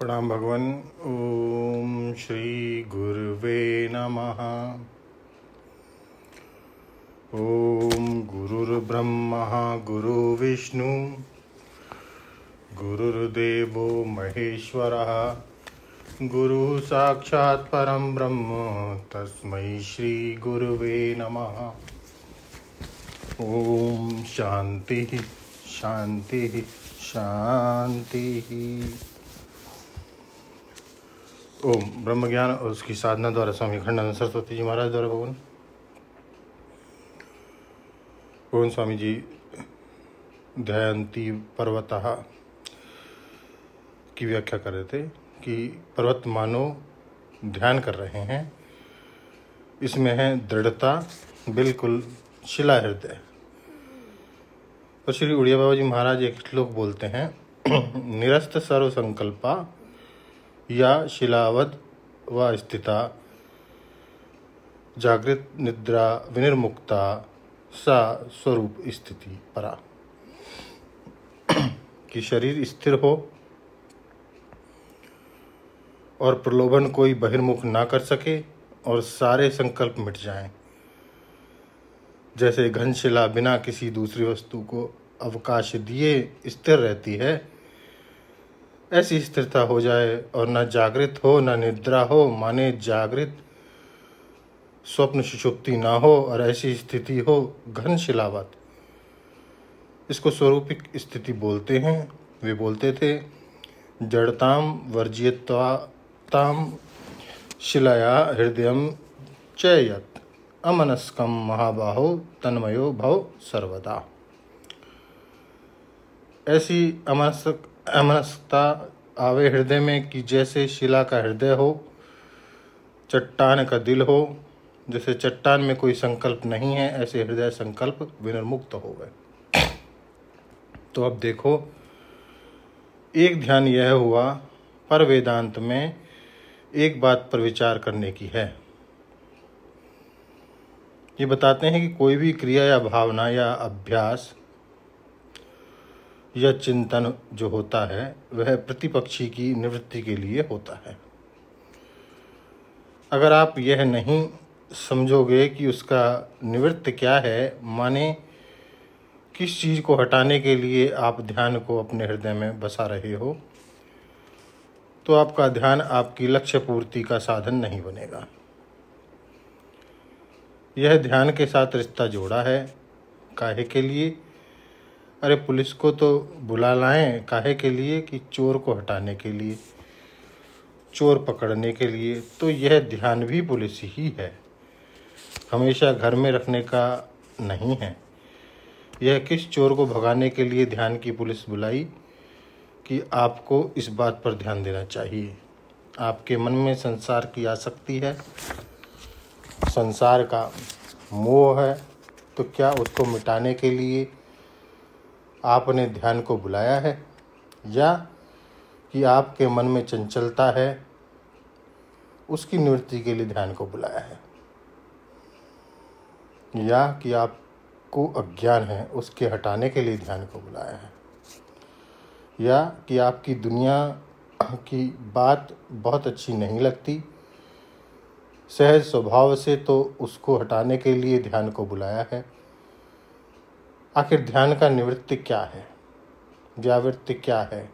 प्रणाम भगवान। ओम श्री गुरुवे नमः। ओम गुरुर्ब्रह्मा गुरुर्विष्णु गुरुर्देवो महेश्वरः गुरु साक्षात् परम ब्रह्म तस्मै श्री गुरुवे नमः। ओम शांति शांति शांति। ओम ब्रह्म ज्ञान और उसकी साधना द्वारा स्वामी अखंडानंद सरस्वती जी महाराज द्वारा भगवान। ओम स्वामी जी ध्यायन्ति पर्वतः की व्याख्या कर रहे थे कि पर्वत मानो ध्यान कर रहे हैं, इसमें है दृढ़ता, बिल्कुल शिला हृदय। और श्री उड़िया बाबा जी महाराज एक श्लोक बोलते हैं निरस्त सर्व संकल्पा या शिलावद व स्थिता जागृत निद्रा विनिर्मुक्ता सा स्वरूप स्थिति परा। कि शरीर स्थिर हो और प्रलोभन कोई बहिर्मुख ना कर सके और सारे संकल्प मिट जाएं। जैसे घनशिला बिना किसी दूसरी वस्तु को अवकाश दिए स्थिर रहती है, ऐसी स्थिरता हो जाए और न जागृत हो न निद्रा हो, माने जागृत स्वप्न सुषुप्ति ना हो और ऐसी स्थिति हो घन शिलावत। इसको स्वरूपिक स्थिति बोलते हैं। वे बोलते थे जड़ताम वर्जियताम शिलाया हृदयम चयत अमनस्कम महाबाहो तन्मयो भव सर्वदा। ऐसी अमनस्कता आवे हृदय में कि जैसे शिला का हृदय हो, चट्टान का दिल हो। जैसे चट्टान में कोई संकल्प नहीं है, ऐसे हृदय संकल्प विनिर्मुक्त हो गए। तो अब देखो, एक ध्यान यह हुआ, पर वेदांत में एक बात पर विचार करने की है। ये बताते हैं कि कोई भी क्रिया या भावना या अभ्यास या चिंतन जो होता है वह प्रतिपक्षी की निवृत्ति के लिए होता है। अगर आप यह नहीं समझोगे कि उसका निवृत्त क्या है, माने किस चीज़ को हटाने के लिए आप ध्यान को अपने हृदय में बसा रहे हो, तो आपका ध्यान आपकी लक्ष्य पूर्ति का साधन नहीं बनेगा। यह ध्यान के साथ रिश्ता जोड़ा है। काहे के लिए? अरे पुलिस को तो बुला लाएं, काहे के लिए? कि चोर को हटाने के लिए, चोर पकड़ने के लिए। तो यह ध्यान भी पुलिस ही है, हमेशा घर में रखने का नहीं है। यह किस चोर को भगाने के लिए ध्यान की पुलिस बुलाई कि आपको इस बात पर ध्यान देना चाहिए। आपके मन में संसार की आसक्ति है, संसार का मोह है, तो क्या उसको मिटाने के लिए आपने ध्यान को बुलाया है, या कि आपके मन में चंचलता है उसकी निवृत्ति के लिए ध्यान को बुलाया है, या कि आपको अज्ञान है उसके हटाने के लिए ध्यान को बुलाया है, या कि आपकी दुनिया की बात बहुत अच्छी नहीं लगती सहज स्वभाव से, तो उसको हटाने के लिए ध्यान को बुलाया है। आखिर ध्यान का निवृत्ति क्या है, व्यावृत्ति क्या है,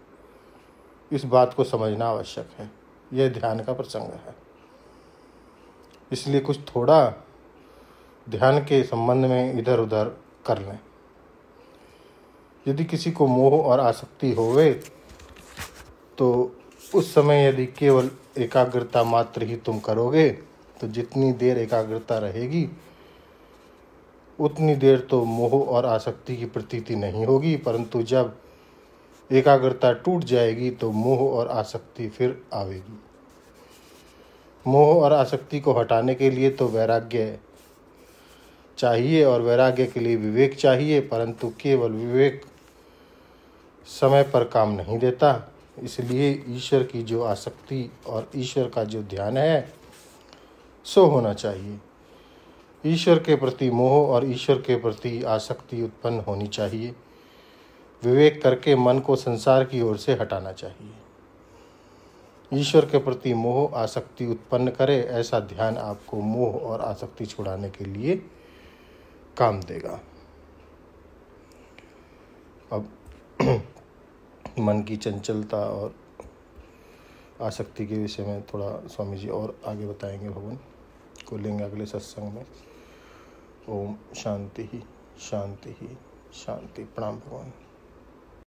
इस बात को समझना आवश्यक है। यह ध्यान का प्रसंग है। इसलिए कुछ थोड़ा ध्यान के संबंध में इधर उधर कर लें। यदि किसी को मोह और आसक्ति होवे, तो उस समय यदि केवल एकाग्रता मात्र ही तुम करोगे, तो जितनी देर एकाग्रता रहेगी उतनी देर तो मोह और आसक्ति की प्रतीति नहीं होगी। परंतु जब एकाग्रता टूट जाएगी तो मोह और आसक्ति फिर आवेगी। मोह और आसक्ति को हटाने के लिए तो वैराग्य चाहिए, और वैराग्य के लिए विवेक चाहिए। परंतु केवल विवेक समय पर काम नहीं देता। इसलिए ईश्वर की जो आसक्ति और ईश्वर का जो ध्यान है सो होना चाहिए। ईश्वर के प्रति मोह और ईश्वर के प्रति आसक्ति उत्पन्न होनी चाहिए। विवेक करके मन को संसार की ओर से हटाना चाहिए। ईश्वर के प्रति मोह आसक्ति उत्पन्न करे, ऐसा ध्यान आपको मोह और आसक्ति छुड़ाने के लिए काम देगा। अब मन की चंचलता और आसक्ति के विषय में थोड़ा स्वामी जी और आगे बताएंगे, भगवान को लेंगे अगले सत्संग में। ओम शांति ही शांति ही शांति। प्रणाम भगवान।